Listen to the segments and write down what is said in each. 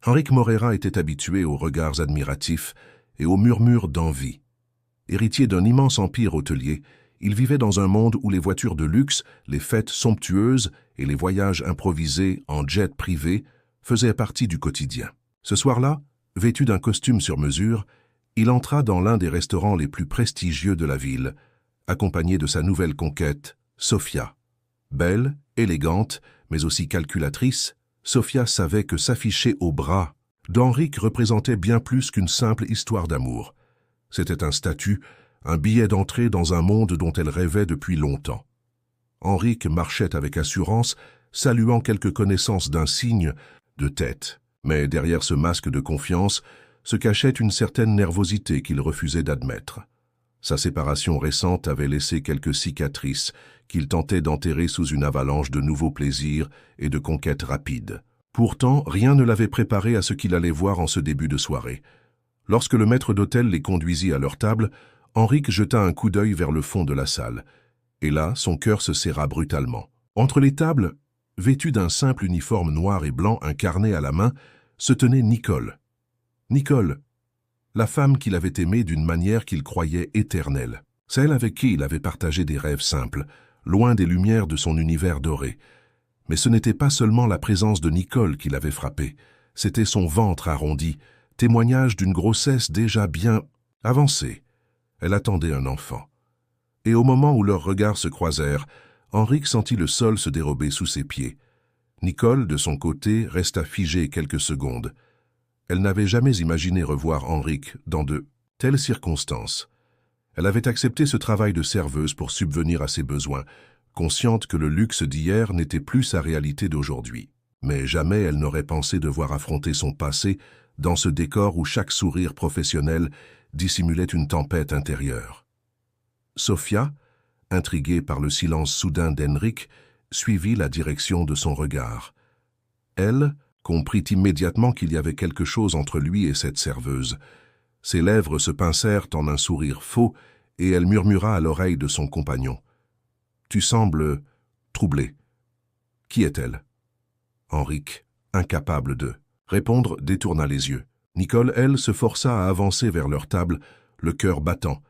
Henrique Morera était habitué aux regards admiratifs et aux murmures d'envie. Héritier d'un immense empire hôtelier, il vivait dans un monde où les voitures de luxe, les fêtes somptueuses et les voyages improvisés en jet privé faisaient partie du quotidien. Ce soir-là, vêtu d'un costume sur mesure, il entra dans l'un des restaurants les plus prestigieux de la ville, accompagné de sa nouvelle conquête, Sofia. Belle, élégante, mais aussi calculatrice, Sofia savait que s'afficher au bras d'Henrique représentait bien plus qu'une simple histoire d'amour. C'était un statut, un billet d'entrée dans un monde dont elle rêvait depuis longtemps. Henrique marchait avec assurance, saluant quelques connaissances d'un signe de tête. Mais derrière ce masque de confiance se cachait une certaine nervosité qu'il refusait d'admettre. Sa séparation récente avait laissé quelques cicatrices qu'il tentait d'enterrer sous une avalanche de nouveaux plaisirs et de conquêtes rapides. Pourtant, rien ne l'avait préparé à ce qu'il allait voir en ce début de soirée. Lorsque le maître d'hôtel les conduisit à leur table, Henrique jeta un coup d'œil vers le fond de la salle. Et là, son cœur se serra brutalement. Entre les tables, vêtue d'un simple uniforme noir et blanc, un carnet à la main, se tenait Nicole. Nicole, la femme qu'il avait aimée d'une manière qu'il croyait éternelle. Celle avec qui il avait partagé des rêves simples, loin des lumières de son univers doré. Mais ce n'était pas seulement la présence de Nicole qui l'avait frappé, c'était son ventre arrondi, témoignage d'une grossesse déjà bien avancée. Elle attendait un enfant. Et au moment où leurs regards se croisèrent, Henrique sentit le sol se dérober sous ses pieds. Nicole, de son côté, resta figée quelques secondes. Elle n'avait jamais imaginé revoir Henrique dans de telles circonstances. Elle avait accepté ce travail de serveuse pour subvenir à ses besoins, consciente que le luxe d'hier n'était plus sa réalité d'aujourd'hui. Mais jamais elle n'aurait pensé devoir affronter son passé dans ce décor où chaque sourire professionnel dissimulait une tempête intérieure. Sofia, intriguée par le silence soudain d'Henrique, suivit la direction de son regard. Elle comprit immédiatement qu'il y avait quelque chose entre lui et cette serveuse. Ses lèvres se pincèrent en un sourire faux et elle murmura à l'oreille de son compagnon. « Tu sembles troublé. » Qui est-elle? Henrique, incapable de répondre, détourna les yeux. Nicole, elle, se força à avancer vers leur table, le cœur battant,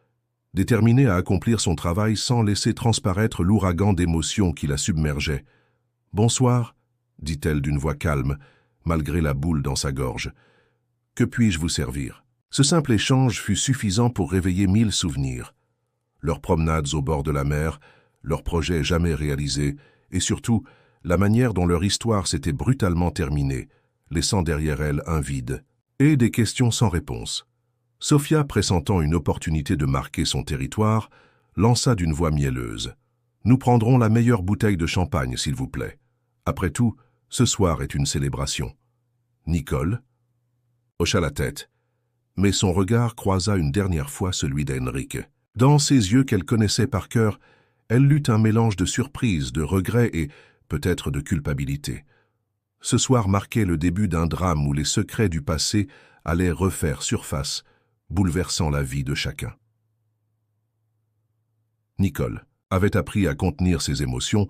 déterminée à accomplir son travail sans laisser transparaître l'ouragan d'émotions qui la submergeait. « Bonsoir, » dit-elle d'une voix calme, malgré la boule dans sa gorge. « Que puis-je vous servir ?» Ce simple échange fut suffisant pour réveiller 1000 souvenirs. Leurs promenades au bord de la mer, leurs projets jamais réalisés, et surtout, la manière dont leur histoire s'était brutalement terminée, laissant derrière elle un vide, et des questions sans réponse. Sofia, pressentant une opportunité de marquer son territoire, lança d'une voix mielleuse. « Nous prendrons la meilleure bouteille de champagne, s'il vous plaît. Après tout, ce soir est une célébration. » Nicole hocha la tête, mais son regard croisa une dernière fois celui d'Henrique. Dans ses yeux qu'elle connaissait par cœur, elle lut un mélange de surprise, de regret et peut-être de culpabilité. Ce soir marquait le début d'un drame où les secrets du passé allaient refaire surface, bouleversant la vie de chacun. Nicole avait appris à contenir ses émotions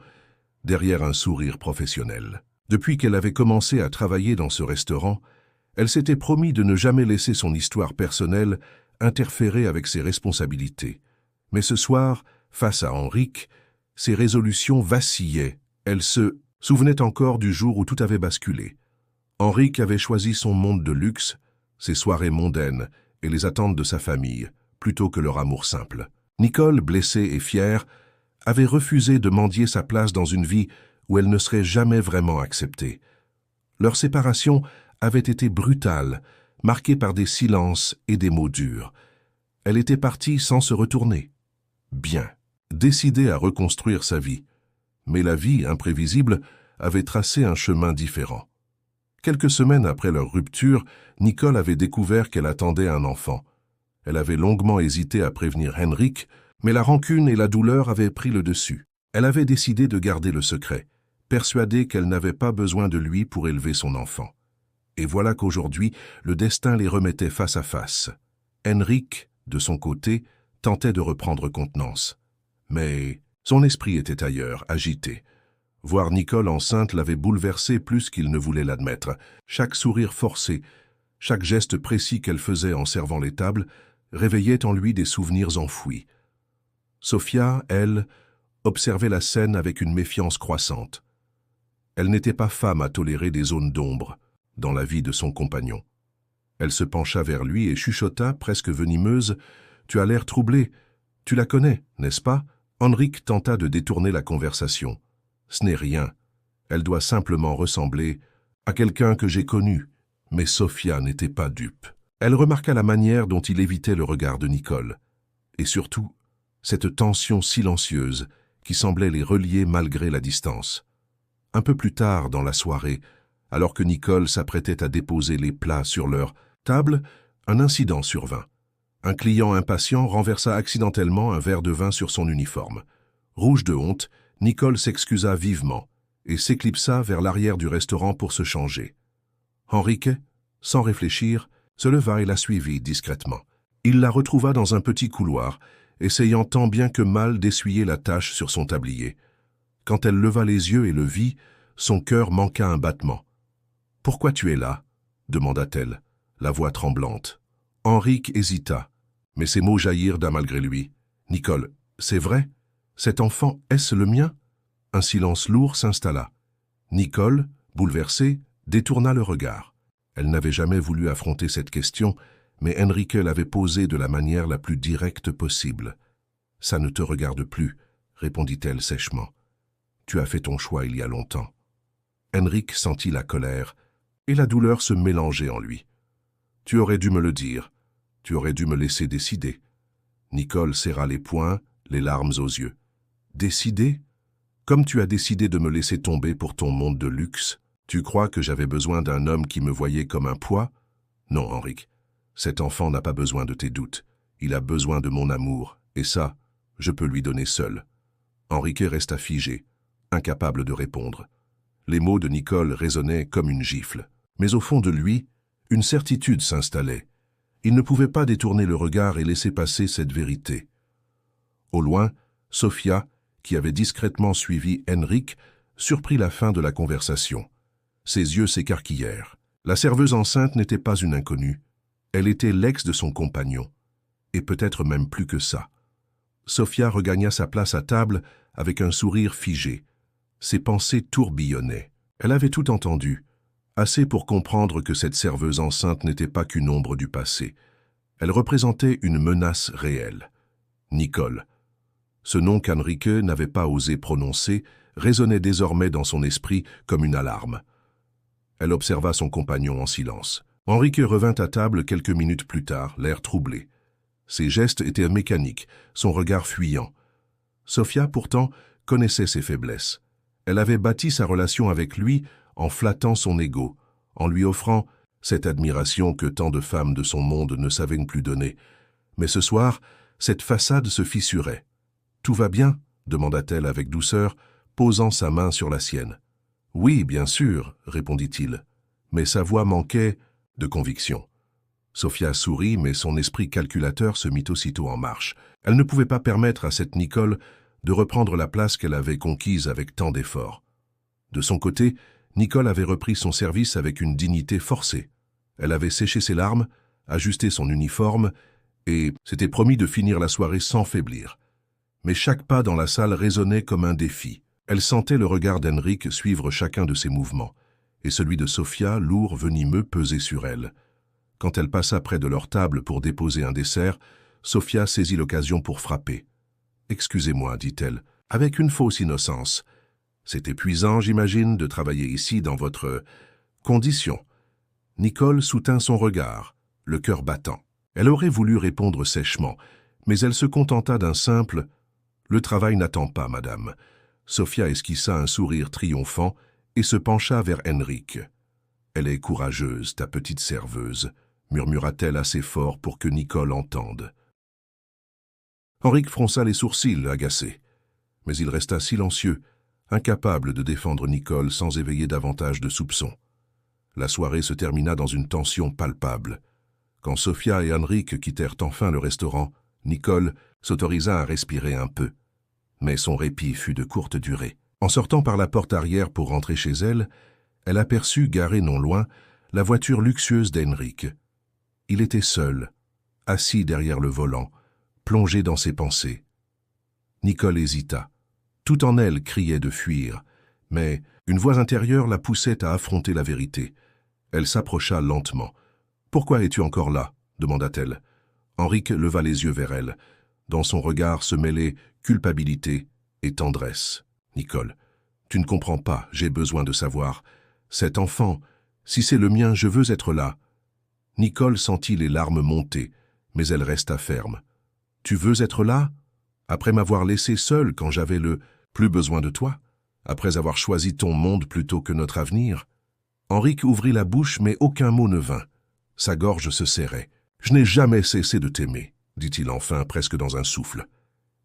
derrière un sourire professionnel. Depuis qu'elle avait commencé à travailler dans ce restaurant, elle s'était promis de ne jamais laisser son histoire personnelle interférer avec ses responsabilités. Mais ce soir, face à Henrique, ses résolutions vacillaient. Elle se souvenait encore du jour où tout avait basculé. Henrique avait choisi son monde de luxe, ses soirées mondaines et les attentes de sa famille, plutôt que leur amour simple. Nicole, blessée et fière, avait refusé de mendier sa place dans une vie où elle ne serait jamais vraiment acceptée. Leur séparation avait été brutale, marquée par des silences et des mots durs. Elle était partie sans se retourner. Bien, décidée à reconstruire sa vie. Mais la vie, imprévisible, avait tracé un chemin différent. Quelques semaines après leur rupture, Nicole avait découvert qu'elle attendait un enfant. Elle avait longuement hésité à prévenir Henrique, mais la rancune et la douleur avaient pris le dessus. Elle avait décidé de garder le secret, persuadée qu'elle n'avait pas besoin de lui pour élever son enfant. Et voilà qu'aujourd'hui, le destin les remettait face à face. Henrique, de son côté, tentait de reprendre contenance. Mais son esprit était ailleurs, agité. Voir Nicole enceinte l'avait bouleversé plus qu'il ne voulait l'admettre. Chaque sourire forcé, chaque geste précis qu'elle faisait en servant les tables, réveillait en lui des souvenirs enfouis. Sofia, elle, observait la scène avec une méfiance croissante. Elle n'était pas femme à tolérer des zones d'ombre dans la vie de son compagnon. Elle se pencha vers lui et chuchota, presque venimeuse, « Tu as l'air troublé. Tu la connais, n'est-ce pas ?» Henrik tenta de détourner la conversation. « Ce n'est rien. Elle doit simplement ressembler à quelqu'un que j'ai connu. » Mais Sofia n'était pas dupe. Elle remarqua la manière dont il évitait le regard de Nicole. Et surtout, cette tension silencieuse qui semblait les relier malgré la distance. Un peu plus tard dans la soirée, alors que Nicole s'apprêtait à déposer les plats sur leur table, un incident survint. Un client impatient renversa accidentellement un verre de vin sur son uniforme. Rouge de honte, Nicole s'excusa vivement et s'éclipsa vers l'arrière du restaurant pour se changer. Henrique, sans réfléchir, se leva et la suivit discrètement. Il la retrouva dans un petit couloir, essayant tant bien que mal d'essuyer la tache sur son tablier. Quand elle leva les yeux et le vit, son cœur manqua un battement. « Pourquoi tu es là ?» demanda-t-elle, la voix tremblante. Henrik hésita, mais ses mots jaillirent d'un malgré lui. « Nicole, c'est vrai? Cet enfant, est-ce le mien ?» Un silence lourd s'installa. Nicole, bouleversée, détourna le regard. Elle n'avait jamais voulu affronter cette question, mais Henrique l'avait posée de la manière la plus directe possible. « Ça ne te regarde plus, » répondit-elle sèchement. « Tu as fait ton choix il y a longtemps. » Henrik sentit la colère, et la douleur se mélangeait en lui. « Tu aurais dû me le dire. Tu aurais dû me laisser décider. » Nicole serra les poings, les larmes aux yeux. « Décider? Comme tu as décidé de me laisser tomber pour ton monde de luxe, tu crois que j'avais besoin d'un homme qui me voyait comme un poids? Non, Henrik. Cet enfant n'a pas besoin de tes doutes. Il a besoin de mon amour, et ça, je peux lui donner seul. » Henrique resta figé, incapable de répondre. Les mots de Nicole résonnaient comme une gifle. Mais au fond de lui, une certitude s'installait. Il ne pouvait pas détourner le regard et laisser passer cette vérité. Au loin, Sofia, qui avait discrètement suivi Henrik, surprit la fin de la conversation. Ses yeux s'écarquillèrent. La serveuse enceinte n'était pas une inconnue. Elle était l'ex de son compagnon. Et peut-être même plus que ça. Sofia regagna sa place à table avec un sourire figé. Ses pensées tourbillonnaient. Elle avait tout entendu, assez pour comprendre que cette serveuse enceinte n'était pas qu'une ombre du passé. Elle représentait une menace réelle. Nicole. Ce nom qu'Henrique n'avait pas osé prononcer résonnait désormais dans son esprit comme une alarme. Elle observa son compagnon en silence. Henrique revint à table quelques minutes plus tard, l'air troublé. Ses gestes étaient mécaniques, son regard fuyant. Sofia, pourtant, connaissait ses faiblesses. Elle avait bâti sa relation avec lui en flattant son ego, en lui offrant cette admiration que tant de femmes de son monde ne savaient plus donner. Mais ce soir, cette façade se fissurait. « Tout va bien ?» demanda-t-elle avec douceur, posant sa main sur la sienne. « Oui, bien sûr, » répondit-il, mais sa voix manquait de conviction. Sofia sourit, mais son esprit calculateur se mit aussitôt en marche. Elle ne pouvait pas permettre à cette Nicole de reprendre la place qu'elle avait conquise avec tant d'efforts. De son côté, Nicole avait repris son service avec une dignité forcée. Elle avait séché ses larmes, ajusté son uniforme et s'était promis de finir la soirée sans faiblir. Mais chaque pas dans la salle résonnait comme un défi. Elle sentait le regard d'Henrik suivre chacun de ses mouvements, et celui de Sofia, lourd, venimeux, pesait sur elle. Quand elle passa près de leur table pour déposer un dessert, Sofia saisit l'occasion pour frapper. « Excusez-moi, dit-elle, avec une fausse innocence. C'est épuisant, j'imagine, de travailler ici dans votre condition. » Nicole soutint son regard, le cœur battant. Elle aurait voulu répondre sèchement, mais elle se contenta d'un simple « Le travail n'attend pas, madame. » Sofia esquissa un sourire triomphant et se pencha vers Henrik. « Elle est courageuse, ta petite serveuse, » murmura-t-elle assez fort pour que Nicole entende. Henrik fronça les sourcils, agacé. Mais il resta silencieux, incapable de défendre Nicole sans éveiller davantage de soupçons. La soirée se termina dans une tension palpable. Quand Sofia et Henrik quittèrent enfin le restaurant, Nicole s'autorisa à respirer un peu. Mais son répit fut de courte durée. En sortant par la porte arrière pour rentrer chez elle, elle aperçut, garée non loin, la voiture luxueuse d'Henrik. Il était seul, assis derrière le volant, plongé dans ses pensées. Nicole hésita. Tout en elle criait de fuir, mais une voix intérieure la poussait à affronter la vérité. Elle s'approcha lentement. « Pourquoi es-tu encore là ?» demanda-t-elle. Henrik leva les yeux vers elle. Dans son regard se mêlaient culpabilité et tendresse. « Nicole, tu ne comprends pas, j'ai besoin de savoir. Cet enfant, si c'est le mien, je veux être là. » Nicole sentit les larmes monter, mais elle resta ferme. « Tu veux être là? Après m'avoir laissé seule quand j'avais le plus besoin de toi? Après avoir choisi ton monde plutôt que notre avenir ?» Henrik ouvrit la bouche, mais aucun mot ne vint. Sa gorge se serrait. « Je n'ai jamais cessé de t'aimer, » dit-il enfin, presque dans un souffle.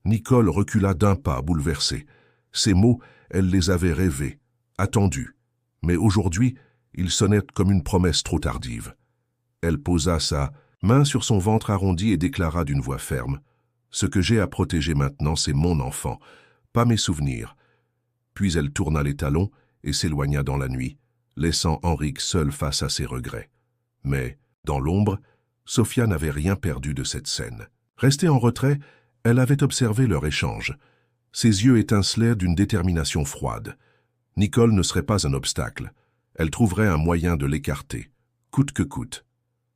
Nicole recula d'un pas, bouleversée. Ces mots, elle les avait rêvés, attendus. Mais aujourd'hui, ils sonnaient comme une promesse trop tardive. Elle posa sa main sur son ventre arrondi et déclara d'une voix ferme. « Ce que j'ai à protéger maintenant, c'est mon enfant, pas mes souvenirs. » Puis elle tourna les talons et s'éloigna dans la nuit, laissant Henrik seul face à ses regrets. Mais, dans l'ombre, Sofia n'avait rien perdu de cette scène. Restée en retrait, elle avait observé leur échange. Ses yeux étincelaient d'une détermination froide. Nicole ne serait pas un obstacle. Elle trouverait un moyen de l'écarter, coûte que coûte.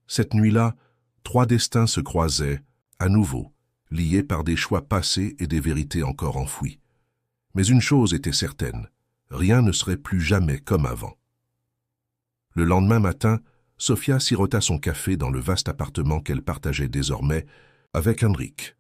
Cette nuit-là, 3 destins se croisaient, à nouveau, liés par des choix passés et des vérités encore enfouies. Mais une chose était certaine, rien ne serait plus jamais comme avant. Le lendemain matin, Sofia sirota son café dans le vaste appartement qu'elle partageait désormais avec Henrik.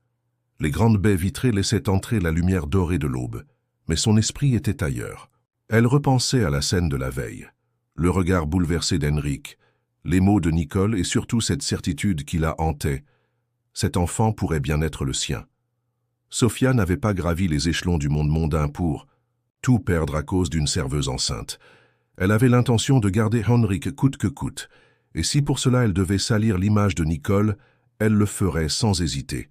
Les grandes baies vitrées laissaient entrer la lumière dorée de l'aube, mais son esprit était ailleurs. Elle repensait à la scène de la veille, le regard bouleversé d'Henrik, les mots de Nicole et surtout cette certitude qui la hantait. Cet enfant pourrait bien être le sien. Sofia n'avait pas gravi les échelons du monde mondain pour tout perdre à cause d'une serveuse enceinte. Elle avait l'intention de garder Henrik coûte que coûte, et si pour cela elle devait salir l'image de Nicole, elle le ferait sans hésiter.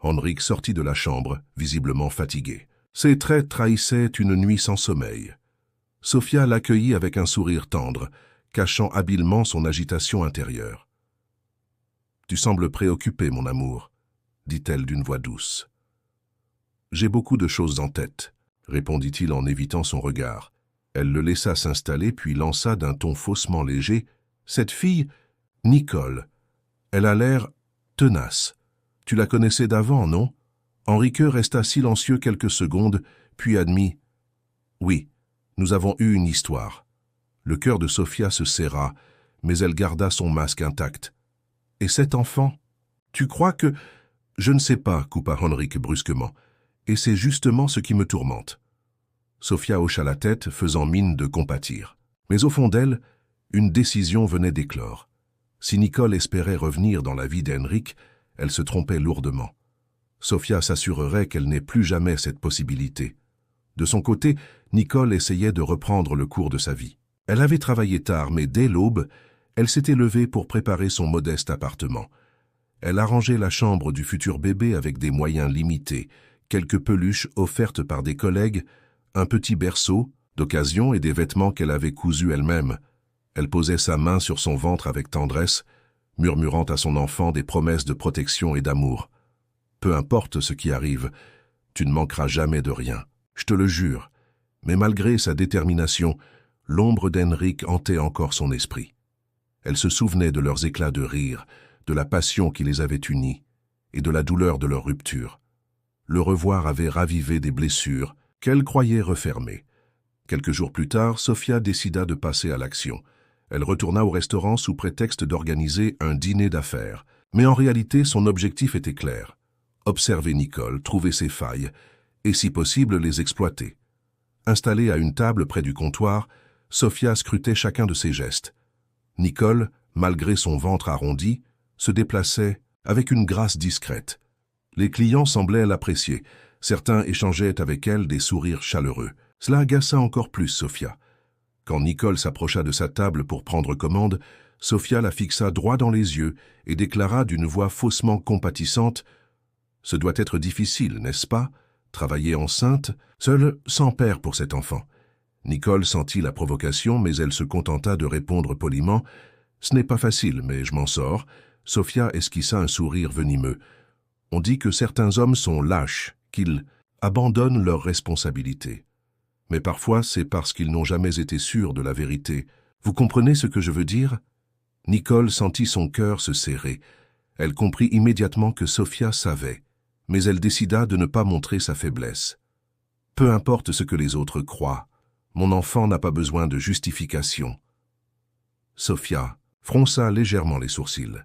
Henrik sortit de la chambre, visiblement fatigué. Ses traits trahissaient une nuit sans sommeil. Sofia l'accueillit avec un sourire tendre, cachant habilement son agitation intérieure. « Tu sembles préoccupé, mon amour, » dit-elle d'une voix douce. « J'ai beaucoup de choses en tête, » répondit-il en évitant son regard. Elle le laissa s'installer puis lança d'un ton faussement léger. « Cette fille, Nicole, elle a l'air tenace. Tu la connaissais d'avant, non ?» Henrik resta silencieux quelques secondes, puis admit. « Oui, nous avons eu une histoire. » Le cœur de Sofia se serra, mais elle garda son masque intact. « Et cet enfant? Tu crois que... » « Je ne sais pas, » coupa Henrik brusquement, « et c'est justement ce qui me tourmente. » Sofia hocha la tête, faisant mine de compatir. Mais au fond d'elle, une décision venait d'éclore. Si Nicole espérait revenir dans la vie d'Henrik, elle se trompait lourdement. Sofia s'assurerait qu'elle n'ait plus jamais cette possibilité. De son côté, Nicole essayait de reprendre le cours de sa vie. Elle avait travaillé tard, mais dès l'aube, elle s'était levée pour préparer son modeste appartement. Elle arrangeait la chambre du futur bébé avec des moyens limités, quelques peluches offertes par des collègues, un petit berceau d'occasion et des vêtements qu'elle avait cousus elle-même. Elle posait sa main sur son ventre avec tendresse, murmurant à son enfant des promesses de protection et d'amour. « Peu importe ce qui arrive, tu ne manqueras jamais de rien, je te le jure. » Mais malgré sa détermination, l'ombre d'Henrik hantait encore son esprit. Elle se souvenait de leurs éclats de rire, de la passion qui les avait unis, et de la douleur de leur rupture. Le revoir avait ravivé des blessures qu'elle croyait refermées. Quelques jours plus tard, Sofia décida de passer à l'action. Elle retourna au restaurant sous prétexte d'organiser un dîner d'affaires. Mais en réalité, son objectif était clair. Observer Nicole, trouver ses failles, et si possible, les exploiter. Installée à une table près du comptoir, Sofia scrutait chacun de ses gestes. Nicole, malgré son ventre arrondi, se déplaçait avec une grâce discrète. Les clients semblaient l'apprécier. Certains échangeaient avec elle des sourires chaleureux. Cela agaça encore plus Sofia. Quand Nicole s'approcha de sa table pour prendre commande, Sofia la fixa droit dans les yeux et déclara d'une voix faussement compatissante « Ce doit être difficile, n'est-ce pas, Travailler enceinte, seule, sans père pour cet enfant. Nicole sentit la provocation, mais elle se contenta de répondre poliment « Ce n'est pas facile, mais je m'en sors ». Sophia esquissa un sourire venimeux. On dit que certains hommes sont lâches, qu'ils abandonnent leurs responsabilités. Mais parfois, c'est parce qu'ils n'ont jamais été sûrs de la vérité. Vous comprenez ce que je veux dire? Nicole sentit son cœur se serrer. Elle comprit immédiatement que Sophia savait, mais elle décida de ne pas montrer sa faiblesse. Peu importe ce que les autres croient, mon enfant n'a pas besoin de justification. Sophia fronça légèrement les sourcils.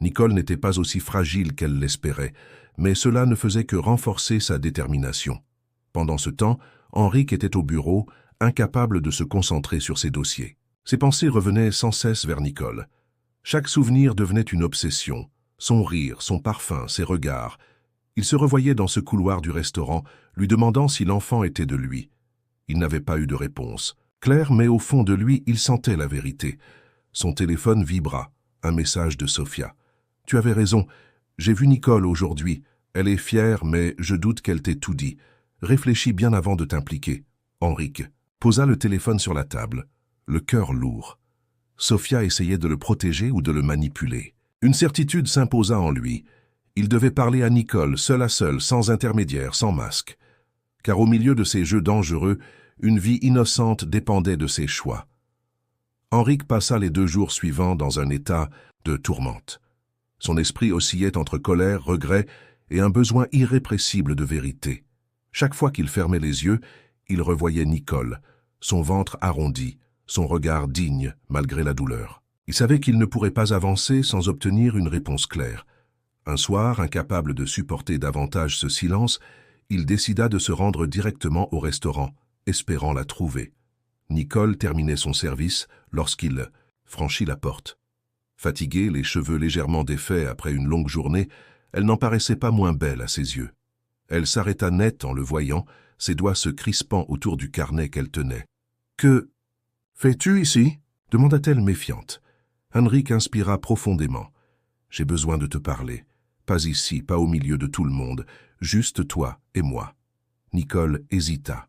Nicole n'était pas aussi fragile qu'elle l'espérait, mais cela ne faisait que renforcer sa détermination. Pendant ce temps, Henrique était au bureau, incapable de se concentrer sur ses dossiers. Ses pensées revenaient sans cesse vers Nicole. Chaque souvenir devenait une obsession. Son rire, son parfum, ses regards. Il se revoyait dans ce couloir du restaurant, lui demandant si l'enfant était de lui. Il n'avait pas eu de réponse. Claire, mais au fond de lui, il sentait la vérité. Son téléphone vibra. Un message de Sophia. « Tu avais raison. J'ai vu Nicole aujourd'hui. Elle est fière, mais je doute qu'elle t'ait tout dit. Réfléchis bien avant de t'impliquer. » Henrique posa le téléphone sur la table, le cœur lourd. Sophia essayait de le protéger ou de le manipuler. Une certitude s'imposa en lui. Il devait parler à Nicole, seul à seul, sans intermédiaire, sans masque. Car au milieu de ces jeux dangereux, une vie innocente dépendait de ses choix. Henrique passa les 2 jours suivants dans un état de tourmente. Son esprit oscillait entre colère, regret et un besoin irrépressible de vérité. Chaque fois qu'il fermait les yeux, il revoyait Nicole, son ventre arrondi, son regard digne malgré la douleur. Il savait qu'il ne pourrait pas avancer sans obtenir une réponse claire. Un soir, incapable de supporter davantage ce silence, il décida de se rendre directement au restaurant, espérant la trouver. Nicole terminait son service lorsqu'il franchit la porte. Fatiguée, les cheveux légèrement défaits après une longue journée, elle n'en paraissait pas moins belle à ses yeux. Elle s'arrêta net en le voyant, ses doigts se crispant autour du carnet qu'elle tenait. « Que fais-tu ici ?» demanda-t-elle méfiante. Henrique inspira profondément. « J'ai besoin de te parler. Pas ici, pas au milieu de tout le monde. Juste toi et moi. » Nicole hésita.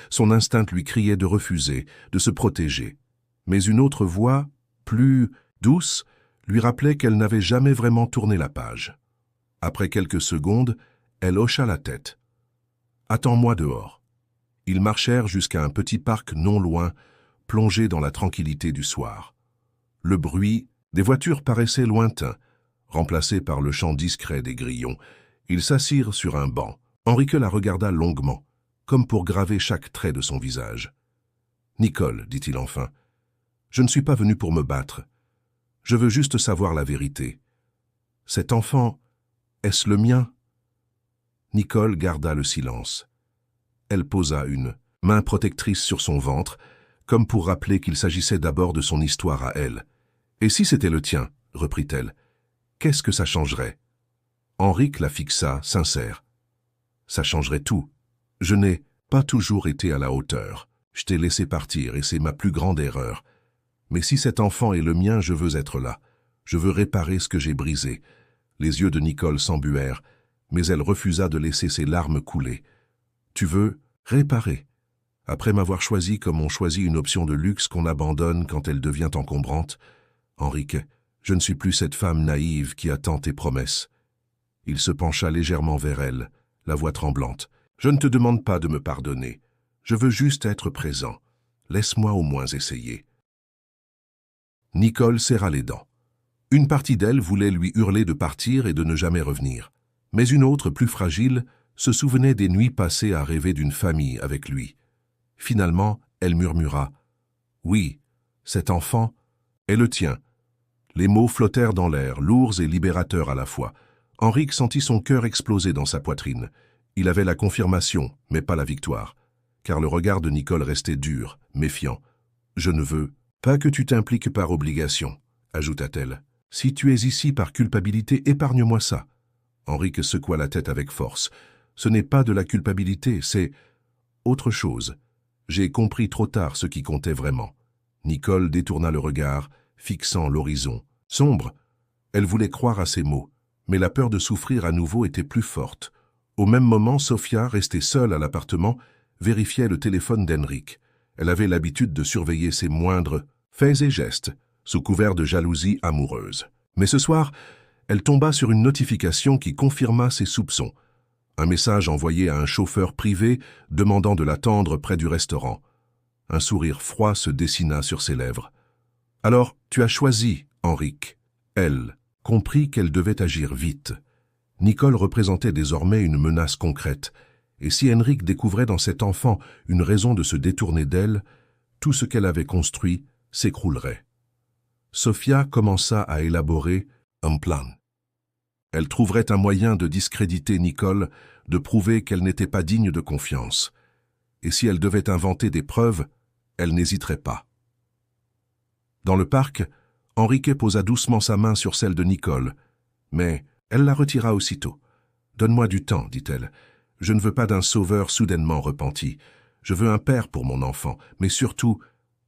Son instinct lui criait de refuser, de se protéger. Mais une autre voix, plus douce, lui rappelait qu'elle n'avait jamais vraiment tourné la page. Après quelques secondes, elle hocha la tête. « Attends-moi dehors. » Ils marchèrent jusqu'à un petit parc non loin, plongé dans la tranquillité du soir. Le bruit des voitures paraissait lointain, remplacé par le chant discret des grillons. Ils s'assirent sur un banc. Henrique la regarda longuement, comme pour graver chaque trait de son visage. « Nicole, dit-il enfin, je ne suis pas venu pour me battre. Je veux juste savoir la vérité. Cet enfant, est-ce le mien ?» Nicole garda le silence. Elle posa une main protectrice sur son ventre, comme pour rappeler qu'il s'agissait d'abord de son histoire à elle. « Et si c'était le tien ?» reprit-elle. « Qu'est-ce que ça changerait ?» Henrique la fixa, sincère. « Ça changerait tout. Je n'ai pas toujours été à la hauteur. Je t'ai laissé partir et c'est ma plus grande erreur. Mais si cet enfant est le mien, je veux être là. Je veux réparer ce que j'ai brisé. » Les yeux de Nicole s'embuèrent, mais elle refusa de laisser ses larmes couler. « Tu veux réparer ?» Après m'avoir choisi comme on choisit une option de luxe qu'on abandonne quand elle devient encombrante. Henrique, je ne suis plus cette femme naïve qui attend tes promesses. Il se pencha légèrement vers elle, la voix tremblante. Je ne te demande pas de me pardonner. Je veux juste être présent. Laisse-moi au moins essayer. Nicole serra les dents. Une partie d'elle voulait lui hurler de partir et de ne jamais revenir. Mais une autre, plus fragile, se souvenait des nuits passées à rêver d'une famille avec lui. Finalement, elle murmura « Oui, cet enfant est le tien. » Les mots flottèrent dans l'air, lourds et libérateurs à la fois. Henrique sentit son cœur exploser dans sa poitrine. Il avait la confirmation, mais pas la victoire. Car le regard de Nicole restait dur, méfiant. « Je ne veux pas que tu t'impliques par obligation, » ajouta-t-elle. « Si tu es ici par culpabilité, épargne-moi ça. » Henrique secoua la tête avec force. « Ce n'est pas de la culpabilité, c'est autre chose. J'ai compris trop tard ce qui comptait vraiment. » Nicole détourna le regard, fixant l'horizon. Sombre, elle voulait croire à ses mots, mais la peur de souffrir à nouveau était plus forte. Au même moment, Sofia, restée seule à l'appartement, vérifiait le téléphone d'Henrik. Elle avait l'habitude de surveiller ses moindres faits et gestes, sous couvert de jalousie amoureuse. Mais ce soir, elle tomba sur une notification qui confirma ses soupçons. Un message envoyé à un chauffeur privé demandant de l'attendre près du restaurant. Un sourire froid se dessina sur ses lèvres. « Alors, tu as choisi, Henrik. » Elle comprit qu'elle devait agir vite. Nicole représentait désormais une menace concrète, et si Henrik découvrait dans cet enfant une raison de se détourner d'elle, tout ce qu'elle avait construit s'écroulerait. Sofia commença à élaborer un plan. Elle trouverait un moyen de discréditer Nicole, de prouver qu'elle n'était pas digne de confiance. Et si elle devait inventer des preuves, elle n'hésiterait pas. Dans le parc, Henrique posa doucement sa main sur celle de Nicole, mais elle la retira aussitôt. « Donne-moi du temps, dit-elle. Je ne veux pas d'un sauveur soudainement repenti. Je veux un père pour mon enfant, mais surtout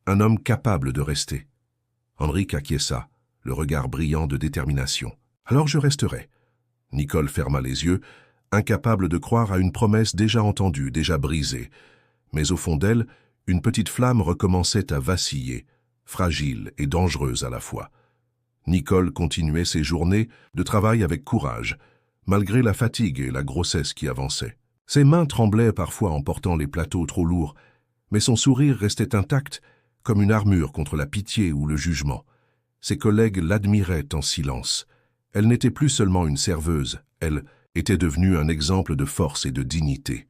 un homme capable de rester. » Henrik acquiesça, le regard brillant de détermination. « Alors je resterai. » Nicole ferma les yeux, incapable de croire à une promesse déjà entendue, déjà brisée. Mais au fond d'elle, une petite flamme recommençait à vaciller, fragile et dangereuse à la fois. Nicole continuait ses journées de travail avec courage, malgré la fatigue et la grossesse qui avançaient. Ses mains tremblaient parfois en portant les plateaux trop lourds, mais son sourire restait intact, comme une armure contre la pitié ou le jugement. Ses collègues l'admiraient en silence. Elle n'était plus seulement une serveuse, elle était devenue un exemple de force et de dignité.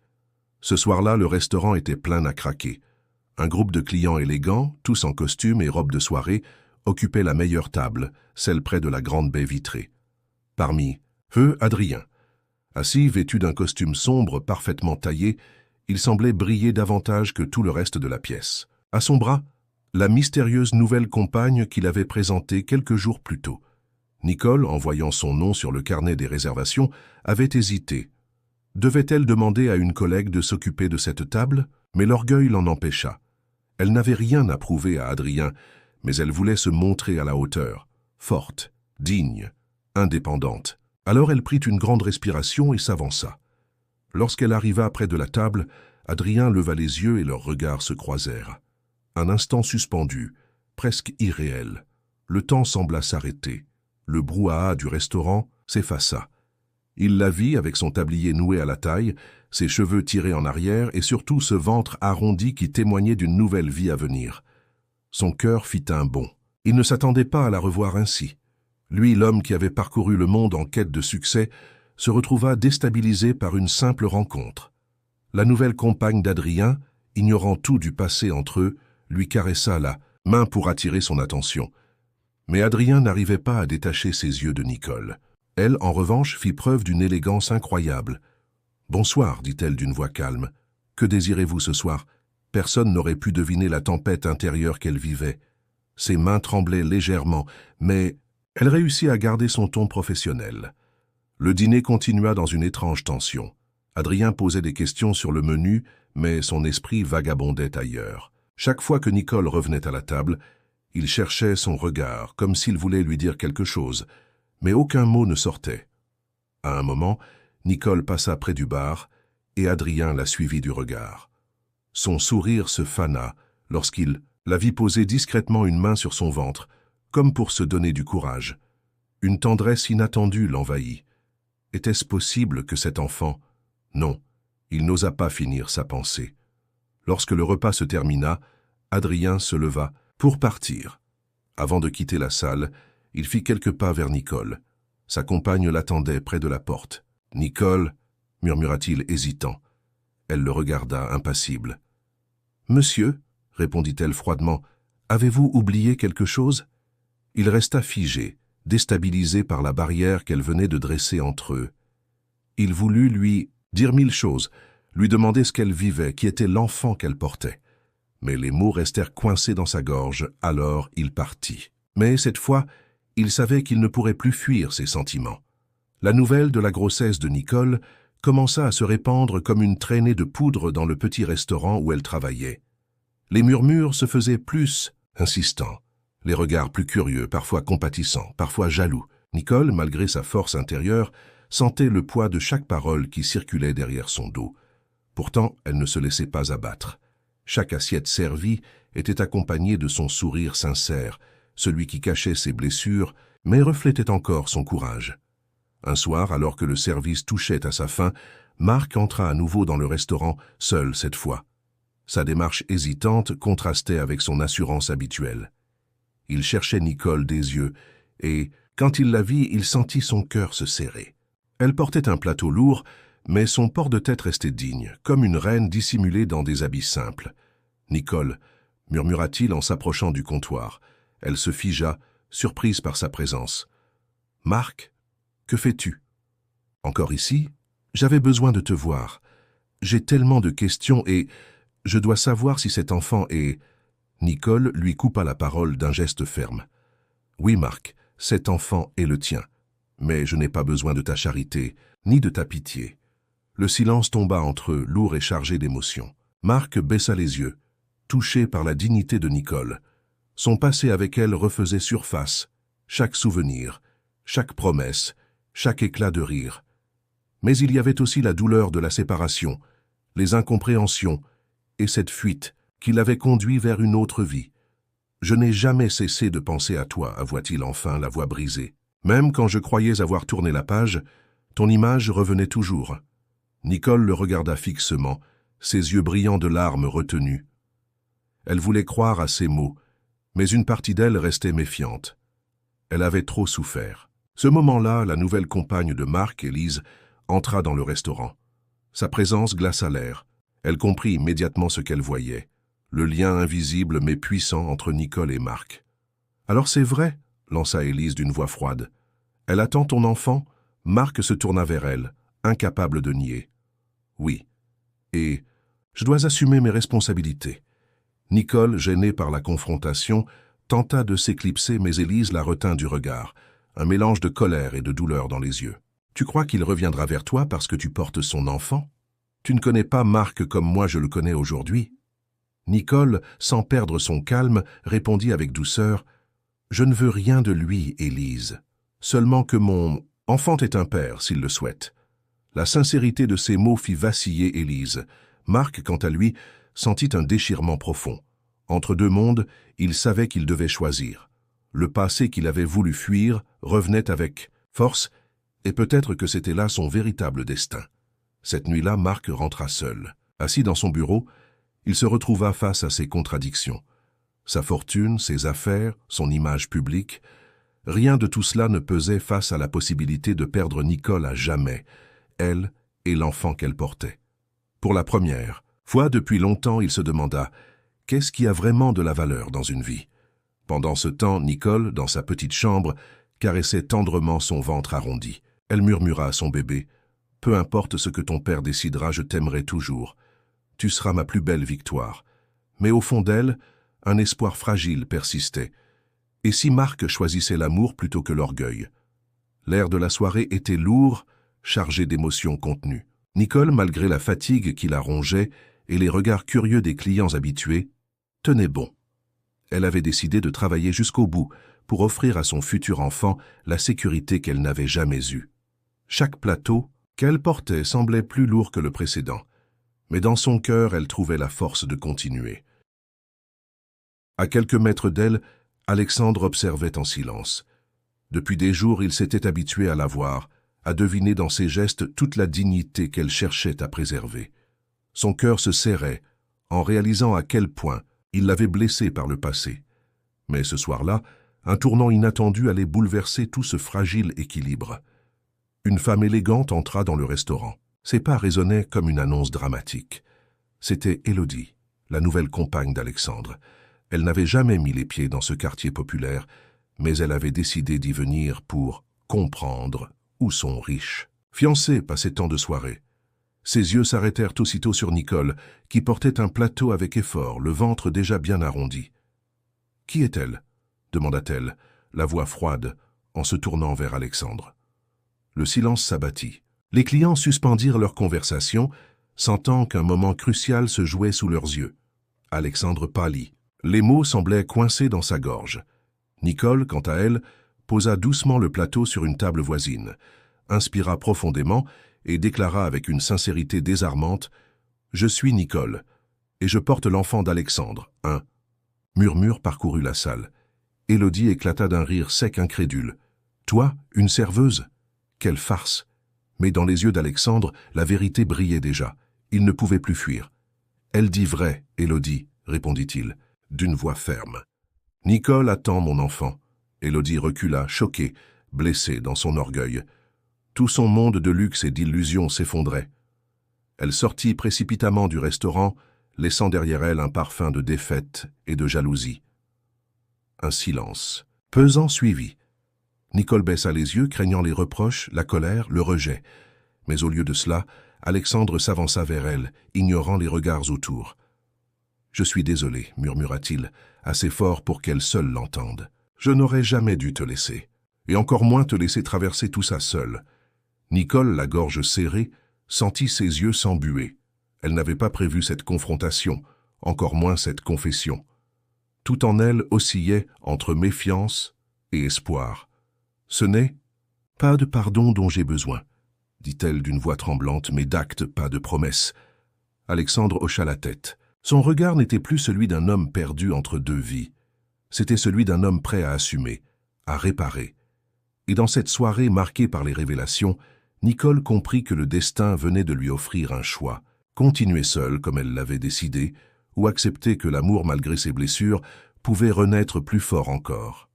Ce soir-là, le restaurant était plein à craquer. Un groupe de clients élégants, tous en costume et robe de soirée, occupait la meilleure table, celle près de la grande baie vitrée. Parmi eux, Adrien. Assis, vêtu d'un costume sombre parfaitement taillé, il semblait briller davantage que tout le reste de la pièce. À son bras, la mystérieuse nouvelle compagne qu'il avait présentée quelques jours plus tôt. Nicole, en voyant son nom sur le carnet des réservations, avait hésité. Devait-elle demander à une collègue de s'occuper de cette table? Mais l'orgueil l'en empêcha. Elle n'avait rien à prouver à Adrien, mais elle voulait se montrer à la hauteur, forte, digne, indépendante. Alors elle prit une grande respiration et s'avança. Lorsqu'elle arriva près de la table, Adrien leva les yeux et leurs regards se croisèrent. Un instant suspendu, presque irréel. Le temps sembla s'arrêter. Le brouhaha du restaurant s'effaça. Il la vit avec son tablier noué à la taille, ses cheveux tirés en arrière et surtout ce ventre arrondi qui témoignait d'une nouvelle vie à venir. Son cœur fit un bond. Il ne s'attendait pas à la revoir ainsi. Lui, l'homme qui avait parcouru le monde en quête de succès, se retrouva déstabilisé par une simple rencontre. La nouvelle compagne d'Adrien, ignorant tout du passé entre eux, lui caressa la main pour attirer son attention. Mais Adrien n'arrivait pas à détacher ses yeux de Nicole. Elle, en revanche, fit preuve d'une élégance incroyable. « Bonsoir, dit-elle d'une voix calme. Que désirez-vous ce soir ?» Personne n'aurait pu deviner la tempête intérieure qu'elle vivait. Ses mains tremblaient légèrement, mais elle réussit à garder son ton professionnel. Le dîner continua dans une étrange tension. Adrien posait des questions sur le menu, mais son esprit vagabondait ailleurs. Chaque fois que Nicole revenait à la table, il cherchait son regard, comme s'il voulait lui dire quelque chose, mais aucun mot ne sortait. À un moment, Nicole passa près du bar, et Adrien la suivit du regard. Son sourire se fana lorsqu'il la vit poser discrètement une main sur son ventre, comme pour se donner du courage. Une tendresse inattendue l'envahit. Était-ce possible que cet enfant... Non, il n'osa pas finir sa pensée. Lorsque le repas se termina, Adrien se leva pour partir. Avant de quitter la salle, il fit quelques pas vers Nicole. Sa compagne l'attendait près de la porte. « Nicole » murmura-t-il hésitant. Elle le regarda, impassible. « Monsieur » répondit-elle froidement, « avez-vous oublié quelque chose ?» Il resta figé, déstabilisé par la barrière qu'elle venait de dresser entre eux. Il voulut lui dire mille choses, lui demander ce qu'elle vivait, qui était l'enfant qu'elle portait. Mais les mots restèrent coincés dans sa gorge, alors il partit. Mais cette fois, il savait qu'il ne pourrait plus fuir ses sentiments. La nouvelle de la grossesse de Nicole commença à se répandre comme une traînée de poudre dans le petit restaurant où elle travaillait. Les murmures se faisaient plus insistants, les regards plus curieux, parfois compatissants, parfois jaloux. Nicole, malgré sa force intérieure, sentait le poids de chaque parole qui circulait derrière son dos. Pourtant, elle ne se laissait pas abattre. Chaque assiette servie était accompagnée de son sourire sincère, celui qui cachait ses blessures, mais reflétait encore son courage. Un soir, alors que le service touchait à sa fin, Marc entra à nouveau dans le restaurant, seul cette fois. Sa démarche hésitante contrastait avec son assurance habituelle. Il cherchait Nicole des yeux, et, quand il la vit, il sentit son cœur se serrer. Elle portait un plateau lourd, mais son port de tête restait digne, comme une reine dissimulée dans des habits simples. « Nicole », murmura-t-il en s'approchant du comptoir. Elle se figea, surprise par sa présence. « Marc, que fais-tu ? » ?»« Encore ici ? J'avais besoin de te voir. J'ai tellement de questions et je dois savoir si cet enfant est... » Nicole lui coupa la parole d'un geste ferme. « Oui, Marc, cet enfant est le tien. Mais je n'ai pas besoin de ta charité, ni de ta pitié. » Le silence tomba entre eux, lourd et chargé d'émotions. Marc baissa les yeux, touché par la dignité de Nicole. Son passé avec elle refaisait surface, chaque souvenir, chaque promesse, chaque éclat de rire. Mais il y avait aussi la douleur de la séparation, les incompréhensions et cette fuite qui l'avait conduit vers une autre vie. « Je n'ai jamais cessé de penser à toi, avoua-t-il enfin, la voix brisée. Même quand je croyais avoir tourné la page, ton image revenait toujours. » Nicole le regarda fixement, ses yeux brillants de larmes retenues. Elle voulait croire à ses mots, mais une partie d'elle restait méfiante. Elle avait trop souffert. Ce moment-là, la nouvelle compagne de Marc, Élise, entra dans le restaurant. Sa présence glaça l'air. Elle comprit immédiatement ce qu'elle voyait, le lien invisible mais puissant entre Nicole et Marc. « Alors c'est vrai ?» lança Élise d'une voix froide. « Elle attend ton enfant ?» Marc se tourna vers elle, incapable de nier. « Oui. Et je dois assumer mes responsabilités. » Nicole, gênée par la confrontation, tenta de s'éclipser, mais Élise la retint du regard, un mélange de colère et de douleur dans les yeux. « Tu crois qu'il reviendra vers toi parce que tu portes son enfant ? Tu ne connais pas Marc comme moi je le connais aujourd'hui. » Nicole, sans perdre son calme, répondit avec douceur « Je ne veux rien de lui, Élise. Seulement que mon enfant est un père, s'il le souhaite. » La sincérité de ces mots fit vaciller Élise. Marc, quant à lui, sentit un déchirement profond. Entre deux mondes, il savait qu'il devait choisir. Le passé qu'il avait voulu fuir revenait avec force, et peut-être que c'était là son véritable destin. Cette nuit-là, Marc rentra seul. Assis dans son bureau, il se retrouva face à ses contradictions. Sa fortune, ses affaires, son image publique, rien de tout cela ne pesait face à la possibilité de perdre Nicole à jamais, elle et l'enfant qu'elle portait. Pour la première fois depuis longtemps, il se demanda « Qu'est-ce qui a vraiment de la valeur dans une vie ?» Pendant ce temps, Nicole, dans sa petite chambre, caressait tendrement son ventre arrondi. Elle murmura à son bébé « Peu importe ce que ton père décidera, je t'aimerai toujours. Tu seras ma plus belle victoire. » Mais au fond d'elle, un espoir fragile persistait. Et si Marc choisissait l'amour plutôt que l'orgueil? L'air de la soirée était lourd, chargé d'émotions contenues. Nicole, malgré la fatigue qui la rongeait et les regards curieux des clients habitués, tenait bon. Elle avait décidé de travailler jusqu'au bout pour offrir à son futur enfant la sécurité qu'elle n'avait jamais eue. Chaque plateau qu'elle portait semblait plus lourd que le précédent, mais dans son cœur, elle trouvait la force de continuer. À quelques mètres d'elle, Alexandre observait en silence. Depuis des jours, il s'était habitué à la voir, à deviner dans ses gestes toute la dignité qu'elle cherchait à préserver. Son cœur se serrait, en réalisant à quel point il l'avait blessée par le passé. Mais ce soir-là, un tournant inattendu allait bouleverser tout ce fragile équilibre. Une femme élégante entra dans le restaurant. Ses pas résonnaient comme une annonce dramatique. C'était Élodie, la nouvelle compagne d'Alexandre. Elle n'avait jamais mis les pieds dans ce quartier populaire, mais elle avait décidé d'y venir pour comprendre où sont riches. Fiancée passait tant de soirées. Ses yeux s'arrêtèrent aussitôt sur Nicole, qui portait un plateau avec effort, le ventre déjà bien arrondi. « Qui est-elle » demanda-t-elle, la voix froide, en se tournant vers Alexandre. Le silence s'abattit. Les clients suspendirent leur conversation, sentant qu'un moment crucial se jouait sous leurs yeux. Alexandre pâlit. Les mots semblaient coincés dans sa gorge. Nicole, quant à elle, posa doucement le plateau sur une table voisine. inspira profondément et déclara avec une sincérité désarmante « Je suis Nicole, et je porte l'enfant d'Alexandre. » Un murmure parcourut la salle. Élodie éclata d'un rire sec incrédule. « Toi, une serveuse ? Quelle farce !» Mais dans les yeux d'Alexandre, la vérité brillait déjà. Il ne pouvait plus fuir. « Elle dit vrai, Élodie, » répondit-il, d'une voix ferme. « Nicole attend mon enfant. » Élodie recula, choquée, blessée dans son orgueil. Tout son monde de luxe et d'illusions s'effondrait. Elle sortit précipitamment du restaurant, laissant derrière elle un parfum de défaite et de jalousie. Un silence pesant suivit. Nicole baissa les yeux, craignant les reproches, la colère, le rejet. Mais au lieu de cela, Alexandre s'avança vers elle, ignorant les regards autour. « Je suis désolé, » murmura-t-il, assez fort pour qu'elle seule l'entende. « Je n'aurais jamais dû te laisser, et encore moins te laisser traverser tout ça seule. » Nicole, la gorge serrée, sentit ses yeux s'embuer. Elle n'avait pas prévu cette confrontation, encore moins cette confession. Tout en elle oscillait entre méfiance et espoir. « Ce n'est pas de pardon dont j'ai besoin, » dit-elle d'une voix tremblante, mais d'actes, pas de promesses. Alexandre hocha la tête. Son regard n'était plus celui d'un homme perdu entre deux vies. C'était celui d'un homme prêt à assumer, à réparer. Et dans cette soirée marquée par les révélations, Nicole comprit que le destin venait de lui offrir un choix. Continuer seule comme elle l'avait décidé, ou accepter que l'amour, malgré ses blessures, pouvait renaître plus fort encore.